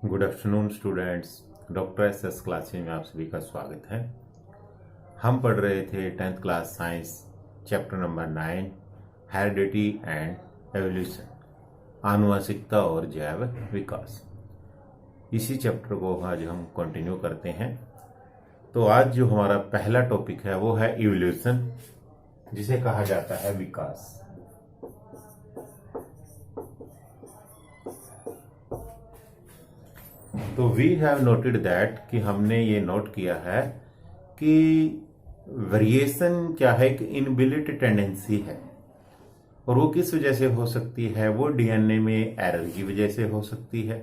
Good afternoon students. Doctor S classes में आप सभी का स्वागत है। हम पढ़ रहे थे 10th class science chapter number 9 heredity and evolution, आनुवंशिकता और जैव विकास। इसी चैप्टर को आज हम कंटिन्यू करते हैं। तो आज जो हमारा पहला टॉपिक है वो है इवोल्यूशन, जिसे कहा जाता है विकास। तो वी हैव नोटेड दैट कि हमने ये नोट किया है कि वेरिएशन क्या है, एक इनबिल्ट टेंडेंसी है। और वो किस वजह से हो सकती है? वो डीएनए में एरर की वजह से हो सकती है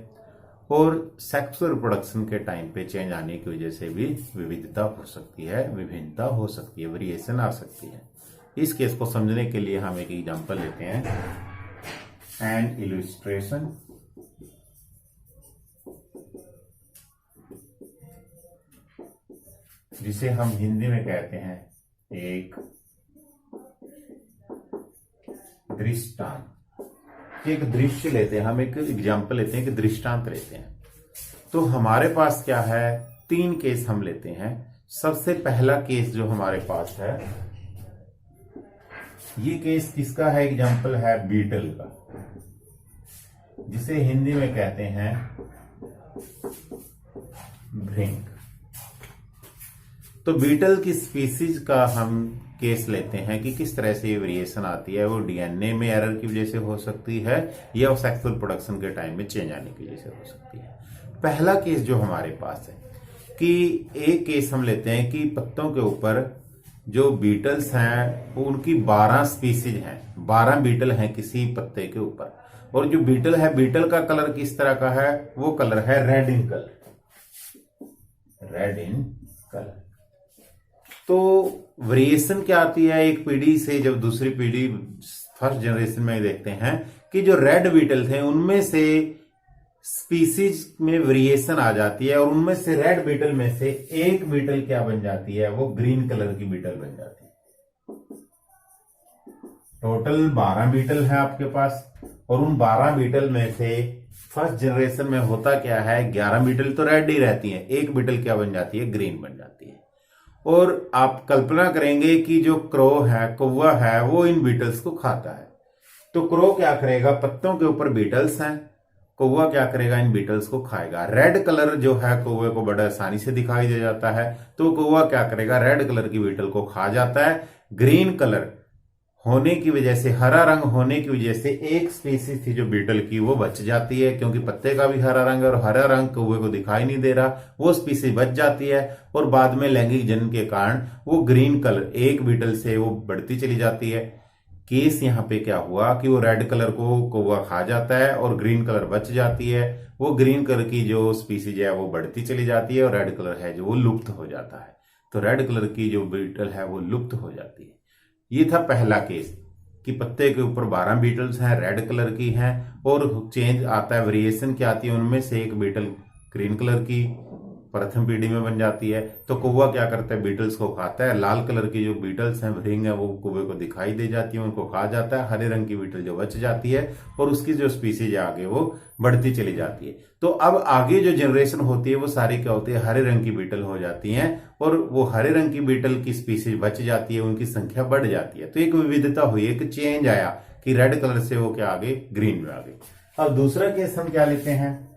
और सेक्सुअल रिप्रोडक्शन के टाइम पे चेंज आने की वजह से भी विविधता हो सकती है, विभिन्नता हो सकती है, वेरिएशन आ सकती है। इस केस को समझने के लिए हम एक एग्जांपल लेते हैं, एन इलस्ट्रेशन। जिसे हम हिंदी में कहते हैं एक दृष्टांत। एक दृश्य लेते हैं, हम एक एग्जाम्पल लेते हैं, एक दृष्टांत लेते हैं। तो हमारे पास क्या है, 3 केस हम लेते हैं। सबसे पहला केस जो हमारे पास है, ये केस किसका है? एग्जाम्पल है बीटल का, जिसे हिंदी में कहते हैं भृंग। तो बीटल की स्पीसीज का हम केस लेते हैं कि किस तरह से ये वेरिएशन आती है। वो डीएनए में एरर की वजह से हो सकती है या सेक्सुअल प्रोडक्शन के टाइम में चेंज आने की वजह से हो सकती है। पहला केस जो हमारे पास है कि एक केस हम लेते हैं कि पत्तों के ऊपर जो बीटल्स हैं उनकी 12 स्पीसीज हैं, 12 बीटल हैं किसी पत्ते के ऊपर। और जो बीटल है, बीटल का कलर किस तरह का है? वो कलर है red in colour, red in colour. तो वेरिएशन क्या आती है एक पीढ़ी से जब दूसरी पीढ़ी, फर्स्ट जनरेशन में देखते हैं कि जो रेड बीटल थे उनमें से स्पीसीज में वेरिएशन आ जाती है और उनमें से रेड बीटल में से एक बीटल क्या बन जाती है? वो ग्रीन कलर की बीटल बन जाती है। टोटल 12 बीटल है आपके पास और उन 12 बीटल में से फर्स्ट जनरेशन में होता क्या है, 11 बीटल तो रेड ही रहती हैं, एक बीटल क्या बन जाती है? ग्रीन बन जाती है। और आप कल्पना करेंगे कि जो क्रो है, कौवा है, वो इन बीटल्स को खाता है। तो क्रो क्या करेगा? पत्तों के ऊपर बीटल्स हैं, कौवा क्या करेगा? इन बीटल्स को खाएगा। रेड कलर जो है कौवे को बड़ा आसानी से दिखाई दे जाता है, तो कौवा क्या करेगा? रेड कलर की बीटल को खा जाता है। ग्रीन कलर होने की वजह से, हरा रंग होने की वजह से एक स्पीसीज थी जो बीटल की, वो बच जाती है, क्योंकि पत्ते का भी हरा रंग और हरा रंग कौवे को दिखाई नहीं दे रहा, वो स्पीसीज बच जाती है। और बाद में लैंगिक जनन के कारण वो ग्रीन कलर एक बीटल से वो बढ़ती चली जाती है। केस यहाँ पे क्या हुआ कि वो रेड कलर को कौवा खा जाता है और ग्रीन कलर बच जाती है। वो ग्रीन कलर की जो स्पीसीज है वो बढ़ती चली जाती है और रेड कलर है जो वो लुप्त हो जाता है। तो रेड कलर की जो बीटल है वो लुप्त हो जाती है। ये था पहला केस कि पत्ते के ऊपर 12 बीटल्स हैं, रेड कलर की हैं और चेंज आता है, वेरिएशन क्या आती है, उनमें से एक बीटल ग्रीन कलर की प्रथम पीढ़ी में बन जाती है। तो कौवा क्या करता है? बीटल्स को खाता है। लाल कलर की जो बीटल्स हैं, भृंग है, वो कौवे को दिखाई दे जाती है, उनको खा जाता है। हरे रंग की बीटल जो बच जाती है और उसकी जो स्पीसीज है आगे वो बढ़ती चली जाती है। तो अब आगे जो जनरेशन होती है वो सारी क्या होती है? हरे रंग की बीटल हो जाती हैं और वो हरे रंग की बीटल की स्पीसीज बच जाती है, उनकी संख्या बढ़ जाती है। तो एक विविधता हुई, एक चेंज आया कि रेड कलर से वो क्या आ गए? ग्रीन में आ गए। अब दूसरा केस हम क्या लेते हैं?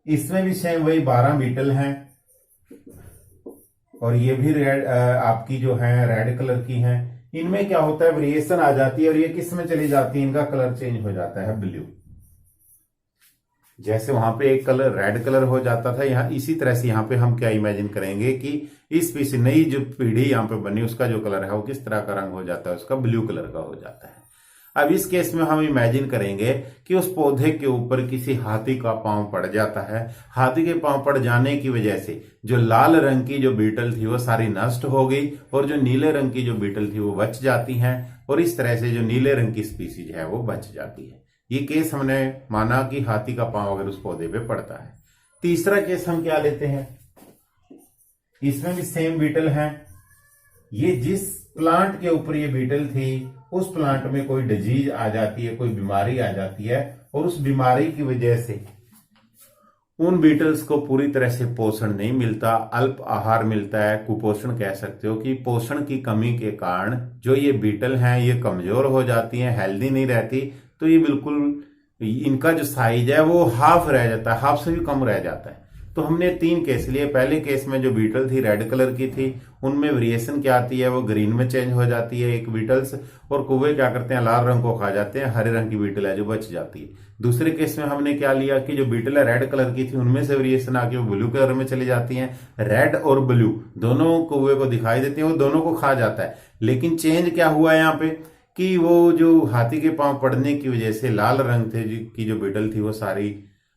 इसमें भी सेम वही 12 बीटल हैं और ये भी रेड आपकी जो है रेड कलर की हैं। इनमें क्या होता है? वेरिएशन आ जाती है और ये किस में चली जाती है? इनका कलर चेंज हो जाता है ब्लू। जैसे वहां पे एक कलर रेड कलर हो जाता था, यहाँ इसी तरह से यहाँ पे हम क्या इमेजिन करेंगे कि इस स्पीसीज नई जो पीढ़ी यहाँ पे बनी उसका जो कलर है वो किस तरह का रंग हो जाता है? उसका ब्लू कलर का हो जाता है। अब इस केस में हम इमेजिन करेंगे कि उस पौधे के ऊपर किसी हाथी का पांव पड़ जाता है। हाथी के पांव पड़ जाने की वजह से जो लाल रंग की जो बीटल थी वो सारी नष्ट हो गई और जो नीले रंग की जो बीटल थी वो बच जाती हैं और इस तरह से जो नीले रंग की स्पीसीज है वो बच जाती है। ये केस हमने माना कि हाथी का पांव अगर उस पौधे पे पड़ता है। तीसरा केस हम क्या लेते हैं? इसमें भी सेम बीटल है। ये जिस प्लांट के ऊपर ये बीटल थी उस प्लांट में कोई डिजीज आ जाती है, कोई बीमारी आ जाती है और उस बीमारी की वजह से उन बीटल्स को पूरी तरह से पोषण नहीं मिलता, अल्प आहार मिलता है, कुपोषण कह सकते हो कि पोषण की कमी के कारण जो ये बीटल हैं ये कमजोर हो जाती हैं, हेल्दी नहीं रहती। तो ये बिल्कुल इनका जो साइज है वो हाफ रह जाता है, हाफ से भी कम रह जाता है। तो हमने 3 केस लिए। पहले केस में जो बीटल थी रेड कलर की थी, उनमें वेरिएशन क्या आती है, वो ग्रीन में चेंज हो जाती है एक बीटल्स, और कौवे क्या करते हैं, लाल रंग को खा जाते हैं, हरे रंग की बीटल है जो बच जाती है। दूसरे केस में हमने क्या लिया कि जो बीटल है रेड कलर की थी, उनमें से वेरिएशन आके वो ब्लू कलर में चली जाती हैं। रेड और ब्लू दोनों कौवे को दिखाई देती हैं, वो दोनों को खा जाता है। लेकिन चेंज क्या हुआ है यहाँ पे कि वो जो हाथी के पांव पड़ने की वजह से लाल रंग थे की जो बीटल थी वो सारी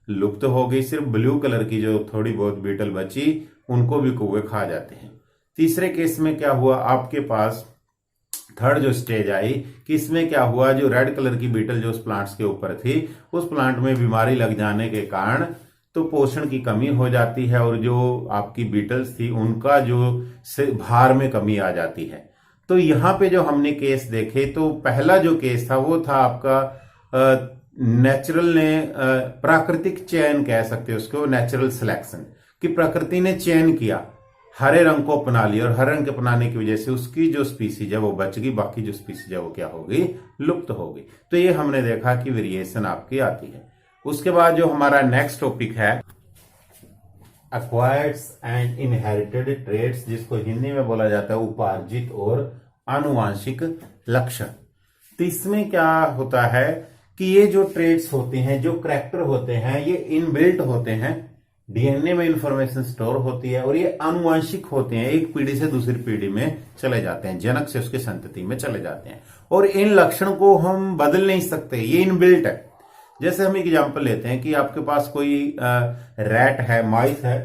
लुप्त हो गई। सिर्फ ब्लू कलर की जो थोड़ी बहुत बीटल बची उनको भी कौवे खा जाते हैं। तीसरे केस में क्या हुआ, आपके पास थर्ड जो स्टेज आई कि इसमें क्या हुआ, जो रेड कलर की बीटल जो उस प्लांट्स के ऊपर थी, उस प्लांट में बीमारी लग जाने के कारण तो पोषण की कमी हो जाती है, और जो आपकी बीटल्स थी उनका जो भार में कमी आ जाती है। तो यहाँ पे जो हमने केस देखे, तो पहला जो केस था वो था आपका नेचुरल ने प्राकृतिक चयन कह सकते हो उसको, नेचुरल सिलेक्शन, कि प्रकृति ने चयन किया, हरे रंग को अपना लिया, और हरे रंग के अपनाने की वजह से उसकी जो स्पीसीज है वो बच गई, बाकी जो स्पीसीज है वो क्या हो गई, लुप्त हो गई। तो ये हमने देखा कि वेरिएशन आपकी आती है। उसके बाद जो हमारा नेक्स्ट टॉपिक है एक्वायर्ड एंड इनहेरिटेड ट्रेड्स, जिसको हिंदी में बोला जाता है उपार्जित और आनुवांशिक लक्षण। तो इसमें क्या होता है कि ये जो ट्रेड्स होते हैं, जो करैक्टर होते हैं, ये इनबिल्ट होते हैं, डीएनए में इंफॉर्मेशन स्टोर होती है, और ये आनुवांशिक होते हैं, एक पीढ़ी से दूसरी पीढ़ी में चले जाते हैं, जनक से उसके संतति में चले जाते हैं, और इन लक्षण को हम बदल नहीं सकते, ये इनबिल्ट है। जैसे हम एग्जांपल लेते हैं कि आपके पास कोई रैट है, माइस है,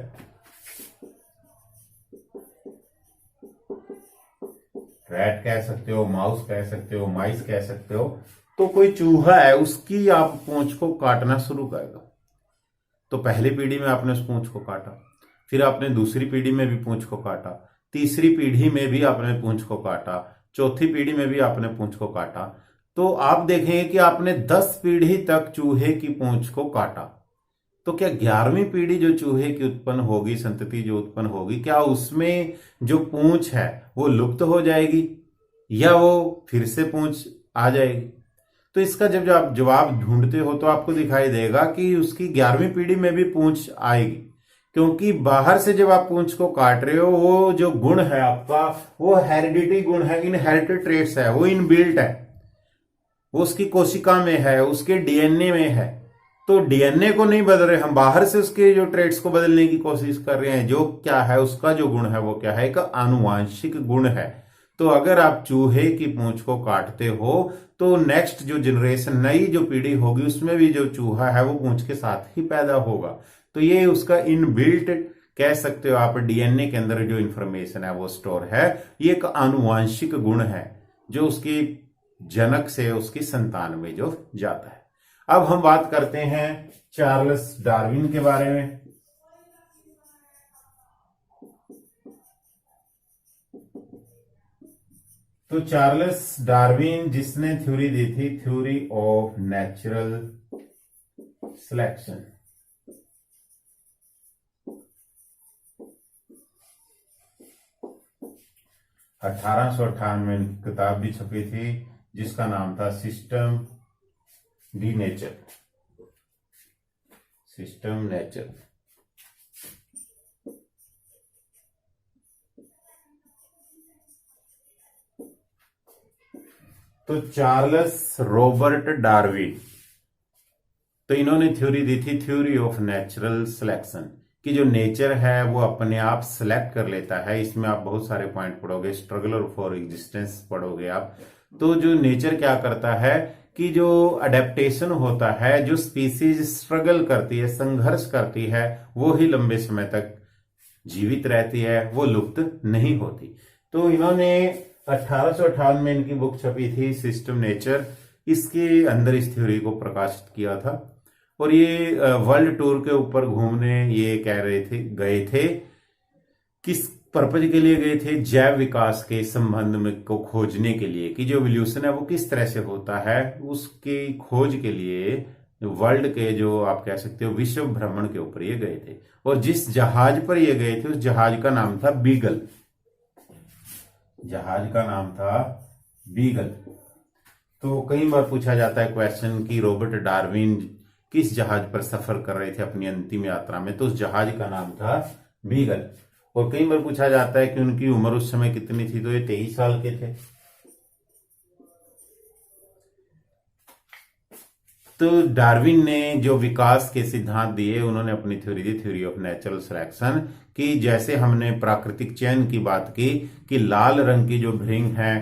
रैट कह सकते हो, माउस कह सकते हो, माइस कह सकते हो। तो कोई चूहा है, उसकी आप पूंछ को काटना शुरू करेगा, तो पहली पीढ़ी में आपने उस पूंछ को काटा, फिर आपने दूसरी पीढ़ी में भी पूंछ को काटा, तीसरी पीढ़ी में भी आपने पूंछ को काटा, चौथी पीढ़ी में भी आपने पूंछ को काटा। तो आप देखेंगे कि आपने 10 पीढ़ी तक चूहे की पूंछ को काटा। तो क्या 11वीं पीढ़ी जो चूहे की उत्पन्न होगी, संतति जो उत्पन्न होगी, क्या उसमें जो पूंछ है वो लुप्त हो जाएगी या वो फिर से पूंछ आ जाएगी? तो इसका जब आप जवाब ढूंढते हो तो आपको दिखाई देगा कि उसकी 11वीं पीढ़ी में भी पूंछ आएगी, क्योंकि बाहर से जब आप पूंछ को काट रहे हो, वो जो गुण है आपका वो हेरिडिटी गुण है, इनहेरिटेड ट्रेट्स है, वो इनबिल्ट है, वो उसकी कोशिका में है, उसके डीएनए में है। तो डीएनए को नहीं बदल रहे हम, बाहर से उसके जो ट्रेट्स को बदलने की कोशिश कर रहे हैं। जो क्या है, उसका जो गुण है वो क्या है, एक आनुवांशिक गुण है। तो अगर आप चूहे की पूंछ को काटते हो तो नेक्स्ट जो जनरेशन, नई जो पीढ़ी होगी, उसमें भी जो चूहा है वो पूंछ के साथ ही पैदा होगा। तो ये उसका इनबिल्ट कह सकते हो आप, डीएनए के अंदर जो इंफॉर्मेशन है वो स्टोर है। ये एक आनुवांशिक गुण है जो उसकी जनक से उसकी संतान में जो जाता है। अब हम बात करते हैं चार्ल्स डार्विन के बारे में। तो चार्ल्स डार्विन जिसने थ्योरी दी थी, थ्योरी ऑफ नेचुरल सिलेक्शन, (1898) में किताब भी छपी थी जिसका नाम था system D nature, system nature. तो चार्ल्स रॉबर्ट डार्विन, तो इन्होंने थ्योरी दी थी, थ्योरी ऑफ नेचुरल सिलेक्शन, कि जो नेचर है वो अपने आप सिलेक्ट कर लेता है। इसमें आप बहुत सारे पॉइंट पढ़ोगे, स्ट्रगल फॉर एग्जिस्टेंस पढ़ोगे आप। तो जो नेचर क्या करता है कि जो अडेप्टेशन होता है, जो स्पीसीज स्ट्रगल करती है, संघर्ष करती है, वो ही लंबे समय तक जीवित रहती है, वो लुप्त नहीं होती। तो इन्होंने 1858 में इनकी बुक छपी थी सिस्टम नेचर, इसके अंदर इस थ्योरी को प्रकाशित किया था। और ये वर्ल्ड टूर के ऊपर घूमने ये कह रहे थे, गए थे, किस पर्पज के लिए गए थे, जैव विकास के संबंध में को खोजने के लिए, कि जो एवोल्यूशन है वो किस तरह से होता है, उसकी खोज के लिए वर्ल्ड के जो आप कह सकते हो विश्व भ्रमण के ऊपर ये गए थे। और जिस जहाज पर ये गए थे उस जहाज का नाम था बीगल। जहाज का नाम था बीगल। तो कई बार पूछा जाता है क्वेश्चन कि रॉबर्ट डार्विन किस जहाज पर सफर कर रहे थे अपनी अंतिम यात्रा में, तो उस जहाज का नाम था बीगल। और कई बार पूछा जाता है कि उनकी उम्र उस समय कितनी थी, तो ये 23 साल के थे। तो डार्विन ने जो विकास के सिद्धांत दिए, उन्होंने अपनी theory the, theory of natural selection, कि जैसे हमने प्राकृतिक चयन की बात की कि लाल रंग की जो भृंग है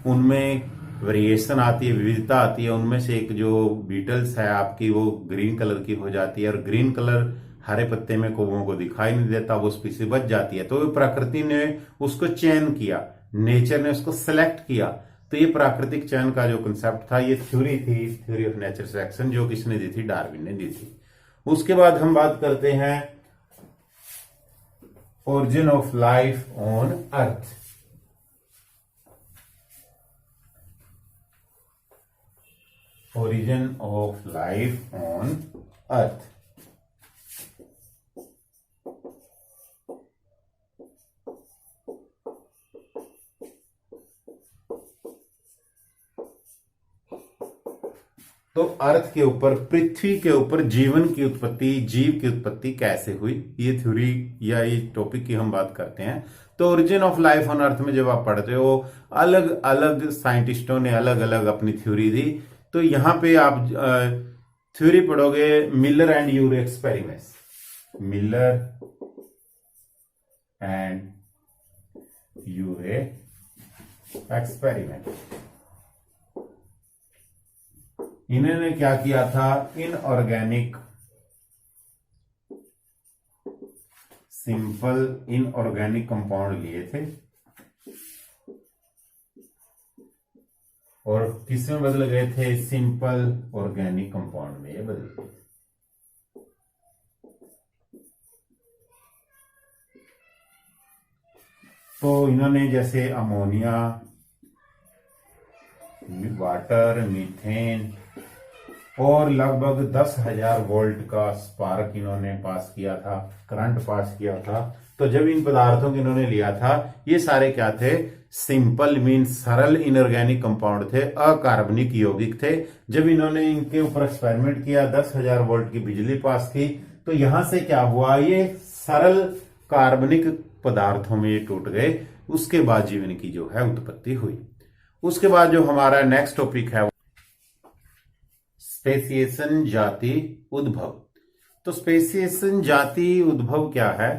उनमें वेरिएशन आती है, विविधता आती है। उनमें से एक जो बीटल्स है आपकी वो ग्रीन कलर की हो जाती है, और ग्रीन कलर हरे पत्ते में कौवों को दिखाई नहीं देता, वो स्पीसीज बच जाती है। तो प्रकृति ने उसको चयन किया, नेचर ने उसको सिलेक्ट किया। तो ये प्राकृतिक चयन का जो कंसेप्ट था, ये थ्योरी थी, थ्योरी ऑफ नेचुरल सिलेक्शन, जो किसने दी थी? डार्विन ने दी थी। उसके बाद हम बात करते हैं origin of life on earth. origin of life on earth। तो अर्थ के ऊपर, पृथ्वी के ऊपर जीवन की उत्पत्ति, जीव की उत्पत्ति कैसे हुई, ये थ्योरी या ये टॉपिक की हम बात करते हैं। तो origin of life on earth में जब आप पढ़ते हो, अलग अलग साइंटिस्टों ने अलग अलग अपनी थ्योरी दी। तो यहां पे आप थ्योरी पढ़ोगे Miller and Urey experiments, Miller and Urey experiment. इन्होंने क्या किया था? इनऑर्गेनिक, सिंपल इनऑर्गेनिक कंपाउंड लिए थे और किसमें बदल गए थे? सिंपल ऑर्गेनिक कंपाउंड में ये बदल गए। तो इन्होंने जैसे अमोनिया, वाटर, मीथेन और लगभग 10,000 वोल्ट का स्पार्क इन्होंने पास किया था, करंट पास किया था। तो जब इन पदार्थों को इन्होंने लिया था, ये सारे क्या थे? सिंपल मीन सरल इनऑर्गेनिक कंपाउंड थे, अकार्बनिक यौगिक थे। जब इन्होंने इनके ऊपर एक्सपेरिमेंट किया, 10,000 वोल्ट की बिजली पास की, तो यहां से क्या हुआ? ये सरल कार्बनिक पदार्थों में ये टूट गए। उसके बाद जीवन की जो है उत्पत्ति हुई। उसके बाद जो हमारा नेक्स्ट टॉपिक है स्पेसिएशन, जाति उद्भव। तो स्पेसिएशन, जाति उद्भव क्या है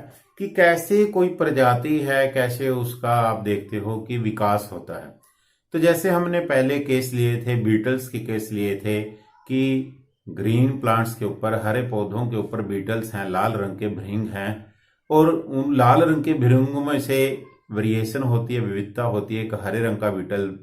कि कैसे कोई प्रजाति है, कैसे उसका आप देखते हो कि विकास होता है। तो जैसे हमने पहले केस लिए थे, बीटल्स के केस लिए थे कि ग्रीन प्लांट्स के ऊपर, हरे पौधों के ऊपर बीटल्स हैं, लाल रंग के भृंग हैं, और उन लाल रंग के भृंगों में से वेरिएशन होती है, विविधता होती है। एक हरे रंग का बीटल,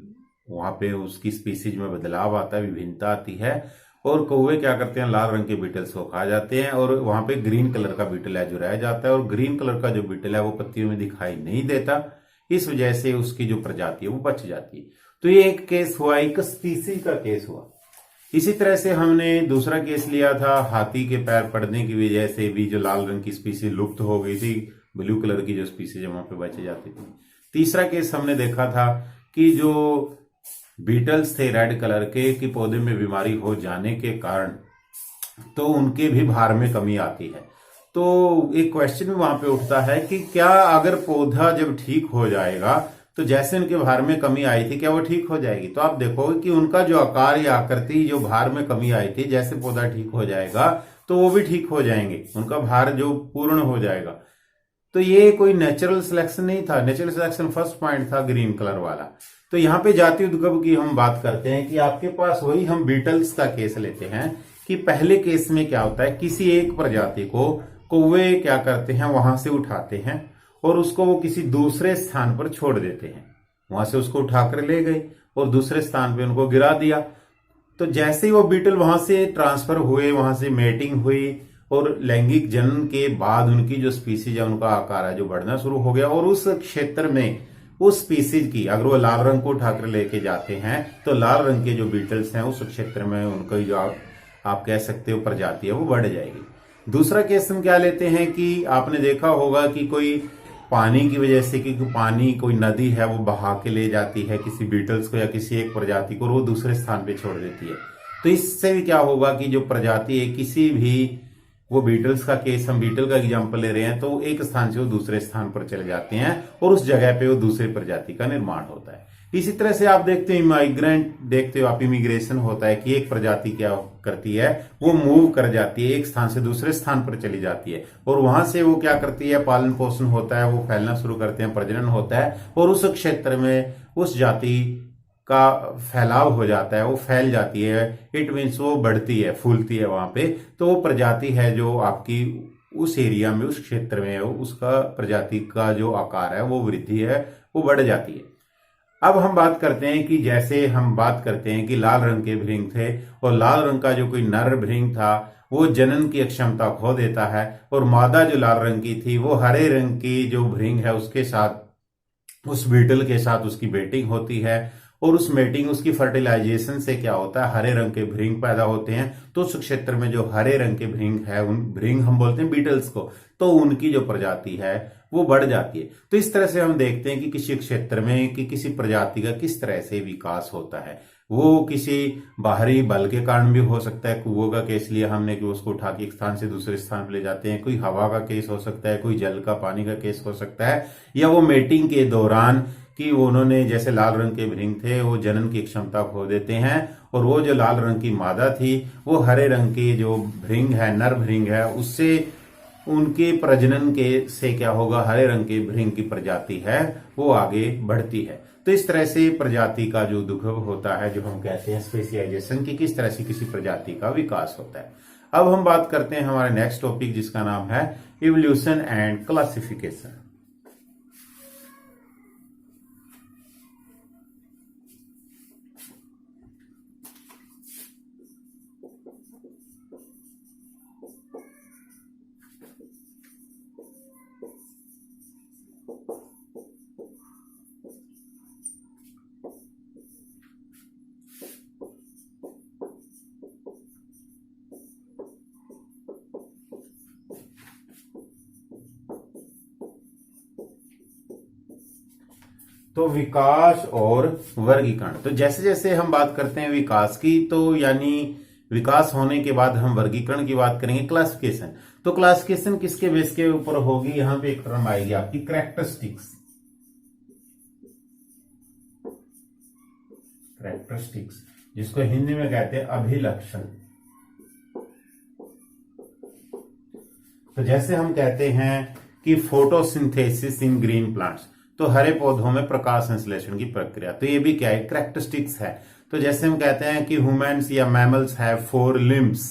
वहां पे उसकी स्पीसीज में बदलाव आता है, विभिन्नता आती है, और कौवे क्या करते हैं? लाल रंग के बीटल्स को खा जाते हैं, और वहां पे ग्रीन कलर का बीटल है जो रह जाता है, और ग्रीन कलर का जो बीटल है वो पत्तियों में दिखाई नहीं देता। इस वजह से उसकी जो प्रजाति है वो बच जाती है। तो ये एक केस हुआ, एक स्पीसीज का केस हुआ। इसी तरह से हमने दूसरा केस लिया था, हाथी के पैर पड़ने की वजह से भी जो लाल रंग की स्पीसीज लुप्त हो गई थी, ब्लू कलर की जो स्पीसीज वहां पे बच जाती थी। तीसरा केस हमने देखा था कि जो बीटल्स थे रेड कलर के, कि पौधे में बीमारी हो जाने के कारण तो उनके भी भार में कमी आती है। तो एक क्वेश्चन भी वहां पे उठता है कि क्या अगर पौधा जब ठीक हो जाएगा, तो जैसे उनके भार में कमी आई थी, क्या वो ठीक हो जाएगी? तो आप देखोगे कि उनका जो आकार या आकृति, जो भार में कमी आई थी, जैसे पौधा ठीक हो जाएगा तो वो भी ठीक हो जाएंगे, उनका भार जो पूर्ण हो जाएगा। तो ये कोई नेचुरल सिलेक्शन नहीं था। नेचुरल सिलेक्शन फर्स्ट पॉइंट था ग्रीन कलर वाला। तो यहाँ पे जाति उद्भव की हम बात करते हैं कि आपके पास वही हम बीटल्स का केस लेते हैं कि पहले केस में क्या होता है, किसी एक प्रजाति को कौवे क्या करते हैं, वहां से उठाते हैं और उसको वो किसी दूसरे स्थान पर छोड़ देते हैं। वहां से उसको उठाकर ले गए और दूसरे स्थान पे उनको गिरा दिया। तो जैसे ही वो बीटल वहां से ट्रांसफर हुए, वहां से मेटिंग हुई और लैंगिक जनन के बाद उनकी जो स्पीसीज है, उनका आकार है जो बढ़ना शुरू हो गया, और उस क्षेत्र में उस स्पीसीज की, अगर वो लाल रंग को उठाकर लेके जाते हैं तो लाल रंग के जो बीटल्स हैं उस क्षेत्र में उनका जो आप कह सकते हो प्रजाति है वो बढ़ जाएगी। दूसरा केस हम क्या लेते हैं कि आपने देखा होगा कि कोई पानी की वजह से, कि पानी कोई नदी है वो बहा के ले जाती है किसी बीटल्स को या किसी एक प्रजाति को, और वो दूसरे स्थान पे छोड़ देती है। तो इससे भी क्या होगा कि जो प्रजाति है किसी भी, वो बीटल्स का केस, हम बीटल का एग्जांपल ले रहे हैं, तो एक स्थान से वो दूसरे स्थान पर चले जाते हैं और उस जगह पे वो दूसरी प्रजाति का निर्माण होता है। इसी तरह से आप देखते हो माइग्रेंट, देखते हो आप, इमिग्रेशन होता है कि एक प्रजाति क्या करती है, वो मूव कर जाती है, एक स्थान से दूसरे स्थान पर चली जाती है और वहां से वो क्या करती है, पालन पोषण होता है, वो फैलना शुरू करते हैं, प्रजनन होता है और उस क्षेत्र में उस जाति का फैलाव हो जाता है, वो फैल जाती है। इट मीन्स वो बढ़ती है, फूलती है वहां पे। तो वो प्रजाति है जो आपकी उस एरिया में, उस क्षेत्र में है, उसका प्रजाति का जो आकार है वो वृद्धि है, वो बढ़ जाती है। अब हम बात करते हैं कि जैसे हम बात करते हैं कि लाल रंग के भृंग थे और लाल रंग का जो कोई नर भृंग था वो जनन की क्षमता खो देता है और मादा जो लाल रंग की थी वो हरे रंग की जो भृंग है उसके साथ, उस बीटल के साथ उसकी मेटिंग होती है और उस मेटिंग, उसकी फर्टिलाइजेशन से क्या होता है, हरे रंग के भृंग पैदा होते हैं। तो उस क्षेत्र में जो हरे रंग के भृंग है, उन भृंग हम बोलते हैं बीटल्स को, तो उनकी जो प्रजाति है वो बढ़ जाती है। तो इस तरह से हम देखते हैं कि किसी क्षेत्र में कि किसी प्रजाति का किस तरह से विकास होता है। वो किसी बाहरी बल के कारण भी हो सकता है, कुओं का केस लिया हमने कि उसको उठा के एक स्थान से दूसरे स्थान पर ले जाते हैं, कोई हवा का केस हो सकता है, कोई जल का, पानी का केस हो सकता है, या वो मेटिंग के दौरान कि उन्होंने, जैसे लाल रंग के भृंग थे, वो जनन की क्षमता खो देते हैं और वो जो लाल रंग की मादा थी वो हरे रंग की जो भृंग है, नर भृंग है, उससे उनके प्रजनन के से क्या होगा, हरे रंग के भृंग की प्रजाति है वो आगे बढ़ती है। तो इस तरह से प्रजाति का जो दुर्भव होता है, जो हम कहते हैं स्पेसियाइजेशन, की किस तरह से किसी प्रजाति का विकास होता है। अब हम बात करते हैं हमारे नेक्स्ट टॉपिक जिसका नाम है इवोल्यूशन एंड क्लासिफिकेशन। तो विकास और वर्गीकरण, तो जैसे जैसे हम बात करते हैं विकास की, तो यानी विकास होने के बाद हम वर्गीकरण की बात करेंगे, क्लासिफिकेशन। तो क्लासिफिकेशन किसके बेस के ऊपर होगी, यहां पे एक टर्म आएगी आपकी कैरेक्टरिस्टिक्स। कैरेक्टरिस्टिक्स जिसको हिंदी में कहते हैं अभिलक्षण। तो जैसे हम कहते हैं कि फोटोसिंथेसिस इन ग्रीन प्लांट्स, तो हरे पौधों में प्रकाश संश्लेषण की प्रक्रिया, तो ये भी क्या है, कैरेक्टरिस्टिक्स है। तो जैसे हम कहते हैं कि ह्यूमन्स या मैमल्स हैव 4 लिम्स,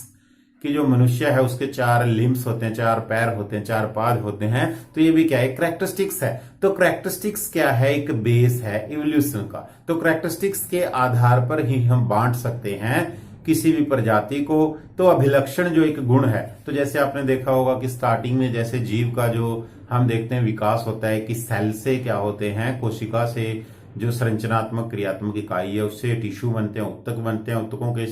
कि जो मनुष्य है उसके 4 लिम्स होते हैं, 4 पैर होते हैं, 4 पाद होते हैं, तो ये भी क्या है, कैरेक्टरिस्टिक्स है। तो कैरेक्टरिस्टिक्स क्या है, एक बेस है इवोल्यूशन का। तो कैरेक्टरिस्टिक्स के आधार पर ही हम बांट सकते हैं किसी भी प्रजाति को। तो अभिलक्षण जो एक गुण है, तो जैसे आपने देखा होगा कि स्टार्टिंग में जैसे जीव का जो हम देखते हैं विकास होता है कि सेल से क्या होते हैं, कोशिका से जो संरचनात्मक क्रियात्मक इकाई है उससे टिश्यू बनते हैं, उत्तक बनते हैं, उत्तकों के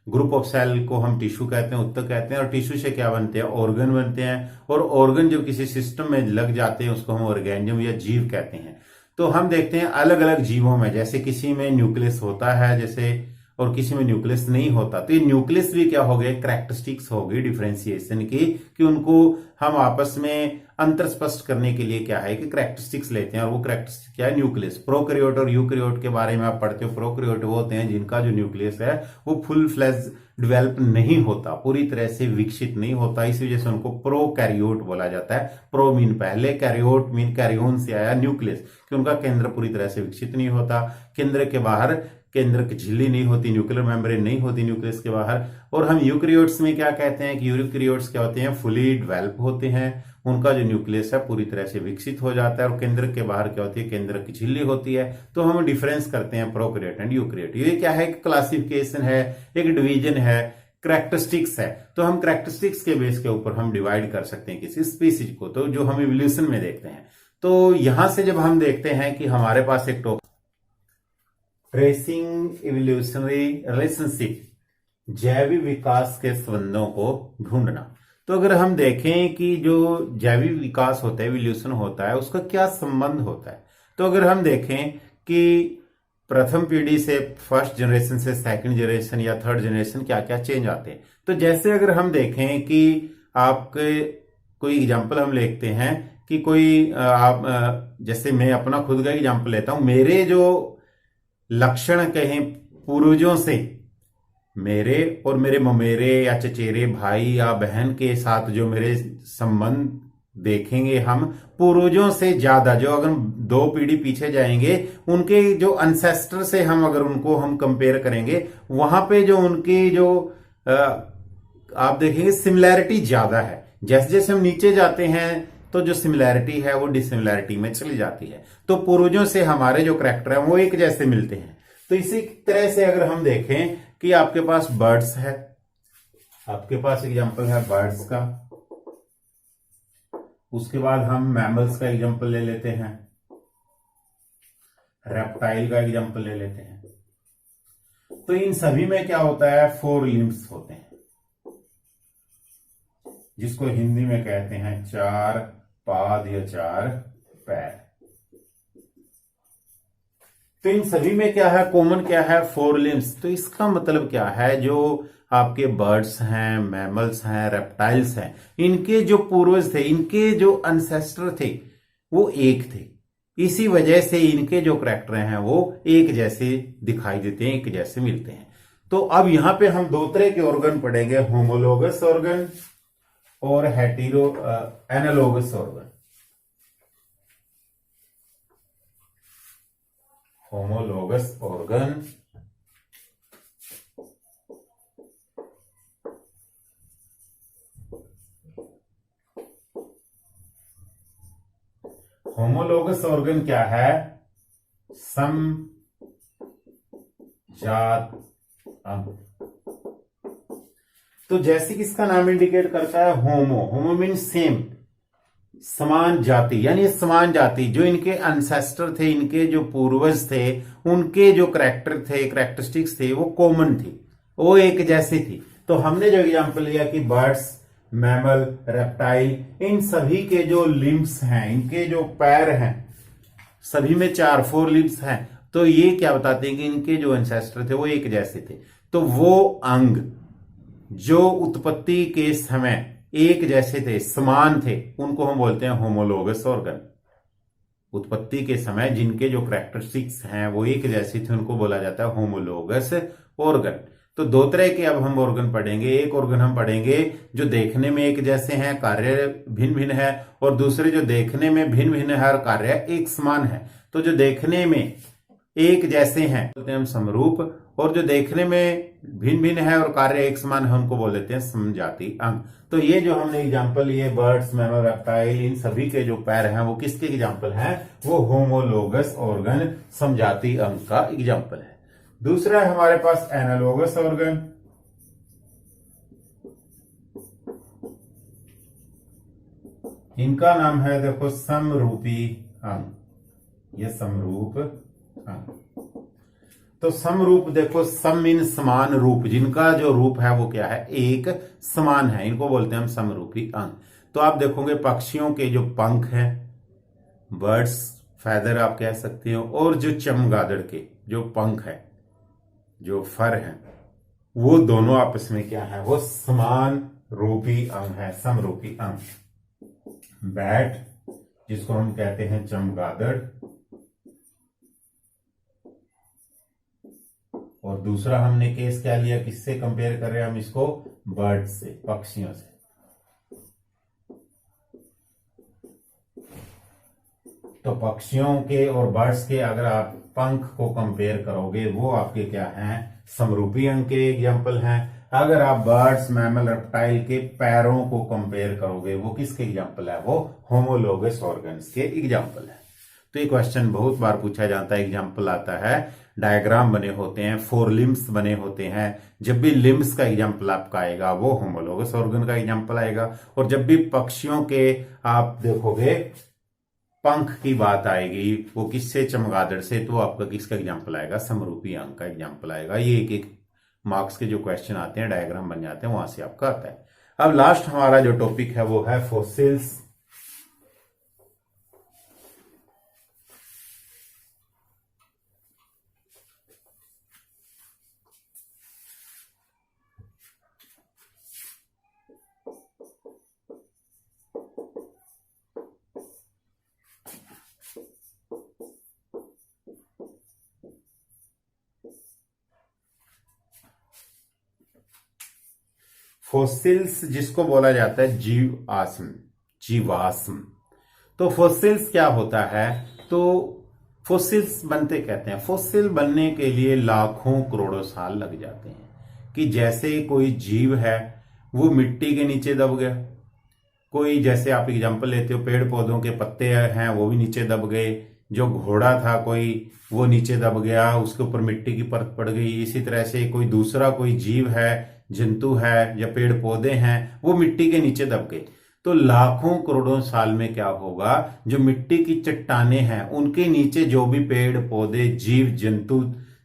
ग्रुप ऑफ सेल को हम टिश्यू कहते हैं, उत्तक कहते हैं, और टिश्यू से क्या बनते हैं, ऑर्गन बनते हैं, और ऑर्गन जो किसी सिस्टम में लग जाते हैं उसको हम ऑर्गेनिज्म या जीव कहते हैं। तो हम देखते हैं अलग अलग जीवों में, जैसे किसी में न्यूक्लियस होता है जैसे, और किसी में न्यूक्लियस नहीं होता, तो ये न्यूक्लियस भी क्या हो गए, कैरेक्टरिस्टिक्स हो गई डिफरेंशिएशन की, कि उनको हम आपस में अंतर स्पष्ट करने के लिए क्या है कि कैरेक्टरिस्टिक्स लेते हैं, और वो कैरेक्टरिस्टिक्स क्या है, न्यूक्लियस। प्रोकैरियोट और यूकैरियोट के बारे में आप पढ़ते हो, प्रोकैरियोट वो होते हैं जिनका जो न्यूक्लियस है वो फुल फ्लैश डेवलप नहीं होता, पूरी तरह से विकसित नहीं होता, इसी वजह से उनको प्रोकैरियोट बोला जाता है। प्रो मीन पहले, कैरियोट मीन कैरियोन से आया न्यूक्लियस, कि उनका केंद्र पूरी तरह से विकसित नहीं होता, केंद्र के बाहर केंद्र की झिल्ली नहीं होती, न्यूक्लियर मेम्ब्रेन नहीं होती न्यूक्लियस के बाहर। और हम यूकैरियोट्स में क्या कहते हैं कि यूकैरियोट्स क्या होते हैं, फुली डेवलप होते हैं, उनका जो न्यूक्लियस है पूरी तरह से विकसित हो जाता है, और केंद्र के बाहर क्या होती है, केंद्र की झिल्ली होती है। तो हम डिफरेंस करते हैं प्रोकैरियोट एंड यूकैरियोट। ये क्या है, क्लासिफिकेशन है, एक डिवीजन है, कैरेक्टरिस्टिक्स है। तो हम कैरेक्टरिस्टिक्स के बेस के ऊपर हम डिवाइड कर सकते हैं किसी स्पीसीज को, तो जो हम इवोल्यूशन में देखते हैं। तो यहां से जब हम देखते हैं कि हमारे पास एक टॉपिक ट्रेसिंग इवोल्यूशनरी रिलेशनशिप, जैविक विकास के संबंधों को ढूंढना। तो अगर हम देखें कि जो जैविक विकास होता है, इवोल्यूशन होता है, उसका क्या संबंध होता है, तो अगर हम देखें कि प्रथम पीढ़ी से फर्स्ट जनरेशन से सेकंड जनरेशन या थर्ड जनरेशन क्या क्या चेंज आते हैं। तो जैसे अगर हम देखें कि आपके कोई एग्जांपल हम लेते हैं कि कोई जैसे मैं अपना खुद का एग्जांपल लेता हूं, मेरे जो लक्षण कहें पूर्वजों से, मेरे और मेरे ममेरे या चचेरे भाई या बहन के साथ जो मेरे संबंध देखेंगे हम, पूर्वजों से ज्यादा, जो अगर 2 पीढ़ी पीछे जाएंगे उनके जो अनसेस्टर से हम अगर उनको हम कंपेयर करेंगे, वहां पे जो उनकी जो आप देखेंगे सिमिलैरिटी ज्यादा है। जैसे जैसे हम नीचे जाते हैं तो जो सिमिलैरिटी है वो डिसिमिलैरिटी में चली जाती है। तो पूर्वजों से हमारे जो करैक्टर है वो एक जैसे मिलते हैं। तो इसी तरह से अगर हम देखें कि आपके पास बर्ड्स है, आपके पास एग्जांपल है बर्ड्स का, उसके बाद हम मैमल्स का एग्जांपल ले लेते हैं, रेप्टाइल का एग्जांपल ले लेते हैं। तो इन सभी में क्या होता है, 4 लिम्ब्स होते हैं, जिसको हिंदी में कहते हैं 4 पाद या 4 पैर। तो इन सभी में क्या है, कॉमन क्या है, 4 लिम्स। तो इसका मतलब क्या है, जो आपके बर्ड्स हैं, मैमल्स हैं, रेप्टाइल्स हैं, इनके जो पूर्वज थे, इनके जो अनसेस्टर थे वो एक थे। इसी वजह से इनके जो करैक्टर हैं वो एक जैसे दिखाई देते हैं, एक जैसे मिलते हैं। तो अब यहां पे हम 2 तरह के ऑर्गन पढ़ेंगे, होमोलोगस ऑर्गन और analogous organ. Homologous organ homologous organ क्या है, समजात अंग। तो जैसे कि इसका नाम इंडिकेट करता है, होमो मीन्स सेम, समान जाति, यानी समान जाति, जो इनके अनसेस्टर थे, इनके जो पूर्वज थे, उनके जो करैक्टर थे, करैक्टरिस्टिक्स थे, वो कॉमन थी, वो एक जैसी थी। तो हमने जो एग्जांपल लिया कि बर्ड्स, मैमल, रेप्टाइल, इन सभी के जो लिम्ब्स हैं, इनके जो पैर हैं, सभी में 4 लिम्ब्स हैं। तो ये क्या बताते हैं कि इनके जो एंसेस्टर थे वो एक जैसे थे। तो वो अंग जो उत्पत्ति के समय एक जैसे थे, समान थे, उनको हम बोलते हैं होमोलोगस ऑर्गन। उत्पत्ति के समय जिनके जो करैक्टरिस्टिक्स हैं वो एक जैसी थे, उनको बोला जाता है होमोलोगस ऑर्गन। तो 2 तरह के अब हम ऑर्गन पढ़ेंगे। एक ऑर्गन हम पढ़ेंगे जो देखने में एक जैसे हैं, कार्य भिन्न भिन्न है, और दूसरे जो देखने में भिन्न भिन्न है और कार्य एक समान है। तो जो देखने में एक जैसे हैं बोलते हैं हम समरूप, और जो देखने में भिन्न भिन्न है और कार्य एक समान है उनको बोल देते हैं समजाति अंग। तो ये जो हमने एग्जांपल लिए, बर्ड्स, मैमल, रेप्टाइल, इन सभी के जो पैर हैं वो किसके एग्जांपल हैं, वो होमोलोगस ऑर्गन, समजाति अंग का एग्जांपल है। दूसरा है हमारे पास एनालोगस ऑर्गन। इनका नाम है देखो समरूपी अंग, ये समरूप अंग। तो समरूप देखो, सम मीन समान, रूप, जिनका जो रूप है वो क्या है, एक समान है, इनको बोलते हैं हम समरूपी अंग। तो आप देखोगे पक्षियों के जो पंख हैं, बर्ड्स फेदर आप कह सकते हो, और जो चमगादड़ के जो पंख है, जो फर है, वो दोनों आपस में क्या है, वो समान रूपी अंग है, समरूपी अंग। बैट जिसको हम कहते हैं चमगादड़, और दूसरा हमने केस क्या लिया, किससे कंपेयर कर रहे हैं हम इसको, बर्ड से, पक्षियों से। तो पक्षियों के और बर्ड्स के अगर आप पंख को कंपेयर करोगे, वो आपके क्या हैं, समरूपी अंग के एग्जाम्पल हैं। अगर आप बर्ड्स, मैमल, रेप्टाइल के पैरों को कंपेयर करोगे, वो किसके एग्जाम्पल है, वो होमोलोगस ऑर्गन्स के एग्जाम्पल है। तो ये क्वेश्चन बहुत बार पूछा जाता है, एग्जाम्पल आता है, डायग्राम बने होते हैं, 4 लिम्स बने होते हैं। जब भी लिम्स का एग्जाम्पल आपका आएगा वो होमोलोगस ऑर्गन का एग्जाम्पल आएगा, और जब भी पक्षियों के आप देखोगे पंख की बात आएगी, वो किससे, चमगादड़ से, तो आपका किसका एग्जाम्पल आएगा, समरूपी अंग का एग्जाम्पल आएगा। ये एक एक मार्क्स के जो क्वेश्चन आते हैं, डायग्राम बन जाते हैं, वहां से आपका आता है। अब लास्ट हमारा जो टॉपिक है वो है फॉसिल्स। फॉसिल्स जिसको बोला जाता है जीवाश्म। तो फॉसिल्स क्या होता है? तो फॉसिल्स बनते कहते हैं, फॉसिल बनने के लिए लाखों करोड़ों साल लग जाते हैं। कि जैसे कोई जीव है वो मिट्टी के नीचे दब गया, कोई जैसे आप एग्जांपल लेते हो पेड़ पौधों के पत्ते हैं वो भी नीचे दब गए, जो घोड़ा था कोई वो नीचे दब गया, उसके ऊपर मिट्टी की परत पड़ गई। इसी तरह से कोई दूसरा कोई जीव है, जंतु है या पेड़ पौधे हैं, वो मिट्टी के नीचे दब गए। तो लाखों करोड़ों साल में क्या होगा, जो मिट्टी की चट्टाने हैं उनके नीचे जो भी पेड़ पौधे जीव जंतु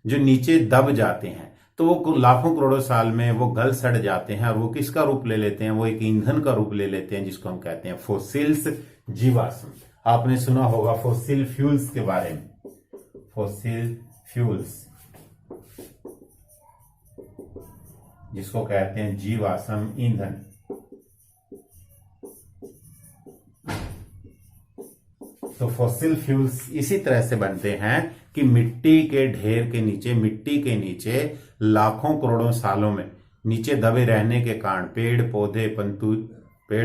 जो नीचे दब जाते हैं, तो वो लाखों करोड़ों साल में वो गल सड़ जाते हैं और वो किसका रूप ले लेते हैं, वो एक ईंधन का रूप ले लेते हैं, जिसको हम कहते हैं फॉसिल्स, जीवाश्म। आपने सुना होगा फॉसिल फ्यूल्स के बारे में, फॉसिल फ्यूल्स जिसको कहते हैं जीवाश्म ईंधन। तो फॉसिल फ्यूल्स इसी तरह से बनते हैं कि मिट्टी के ढेर के नीचे, मिट्टी के नीचे लाखों करोड़ों सालों में नीचे दबे रहने के कारण पेड़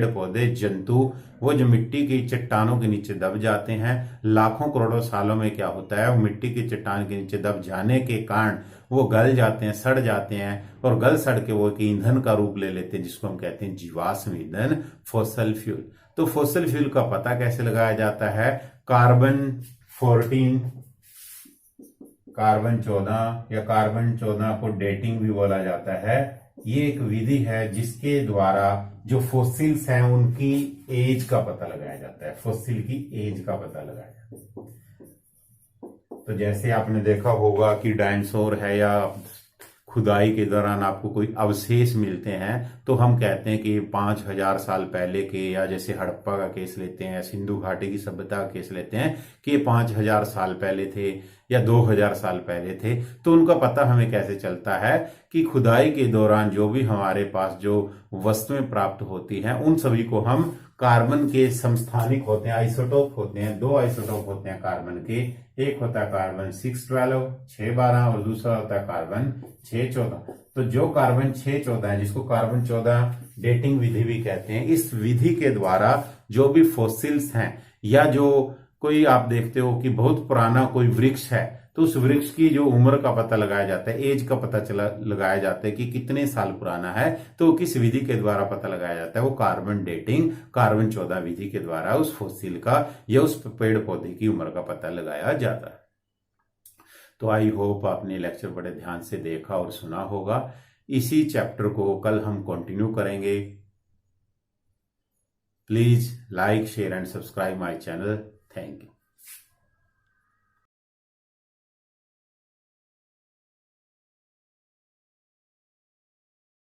पौधे जंतु वो जो मिट्टी की चट्टानों के नीचे दब जाते हैं। लाखों करोड़ों सालों में क्या होता है, वो मिट्टी की चट्टान के नीचे दब जाने के कारण वो गल जाते हैं, सड़ जाते हैं, और गल सड़ के वो एक ईंधन का रूप ले लेते हैं, जिसको हम कहते हैं जीवाश्म ईंधन, फॉसिल फ्यूल। तो फॉसिल फ्यूल का पता कैसे लगाया जाता है? कार्बन 14, कार्बन 14 या कार्बन 14 को डेटिंग भी बोला जाता है। ये एक विधि है जिसके द्वारा जो फॉसिल्स हैं उनकी एज का पता लगाया जाता है, फॉसिल की एज का पता लगाया जाता है। तो जैसे आपने देखा होगा कि डायनासोर है या खुदाई के दौरान आपको कोई अवशेष मिलते हैं, तो हम कहते हैं कि 5000 साल पहले के, या जैसे हड़प्पा का केस लेते हैं, सिंधु घाटी की सभ्यता का केस लेते हैं कि ये 5000 साल पहले थे या 2000 साल पहले थे। तो उनका पता हमें कैसे चलता है कि खुदाई के दौरान जो भी हमारे पास जो वस्तुएं प्राप्त होती हैं उन सभी को हम कार्बन के समस्थानिक होते हैं, आइसोटोप होते हैं, 2 आइसोटोप होते हैं कार्बन के। एक होता है कार्बन 612 612 और दूसरा होता है कार्बन 614। तो जो कार्बन 614 है, जिसको कार्बन 14 डेटिंग विधि भी कहते हैं, इस विधि के द्वारा जो भी फॉसिल्स हैं या जो कोई आप देखते हो कि बहुत पुराना कोई वृक्ष है, तो उस वृक्ष की जो उम्र का पता लगाया जाता है, एज का पता लगाया जाता है कि कितने साल पुराना है, तो किस विधि के द्वारा पता लगाया जाता है, वो कार्बन डेटिंग, कार्बन 14 विधि के द्वारा उस फॉसिल का या उस पेड़ पौधे की उम्र का पता लगाया जाता है। तो आई होप आपने लेक्चर बड़े ध्यान से देखा और सुना होगा। इसी चैप्टर को कल हम कंटिन्यू करेंगे। Please like, share and subscribe my channel. Thank you.